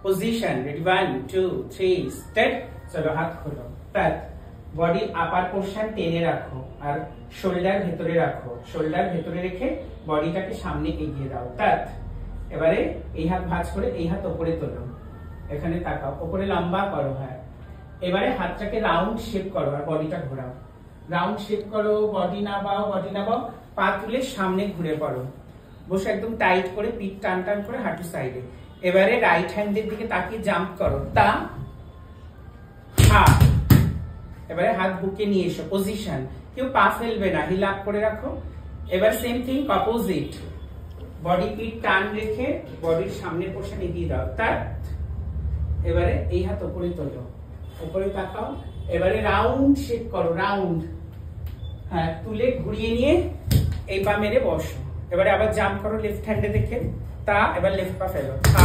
position ready 1 2 3 step चलो हाथ खोलो तत बॉडी अपर पोर्शन टेने रखो और शोल्डर ভেতরে রাখো শোল্ডার ভেতরে রেখে বডিটাকে সামনে এগিয়ে দাও তত এবারে এই হাত ভাঁজ করে এই হাত উপরে তোলো এখানে তাকাও উপরে লম্বা করো হ্যাঁ এবারে হাতটাকে রাউন্ড শেপ করো আর বডিটা ঘোরাও রাউন্ড শেপ করো বডি নামাও পা তুলে সামনে ঘুরে পড়ো বসে একদম টাইট করে পিঠ টান টান করে হাঁটু সাইডে এবারে রাইট হ্যান্ডের দিকে তাকিয়ে জাম্প করো তা হা এবারে হাত বুকে নিয়ে এসো পজিশন কেউ পা ফেলবে না হিল আপ করে রাখো এবার সেম থিং অপোজিট বডি পিঠ টান রেখে বডির সামনের পোর্শন এগিয়ে দাও তার এবারে এই হাত উপরে তোলো উপরে তাকাও এবারে রাউন্ড শেপ করো রাউন্ড হ্যাঁ তুলে ঘুরিয়ে নিয়ে এই পা মেরে বসো এবারে আবার জাম্প করো লেফট হ্যান্ডে দেখে তা এবার লেফট পা ফেলো হা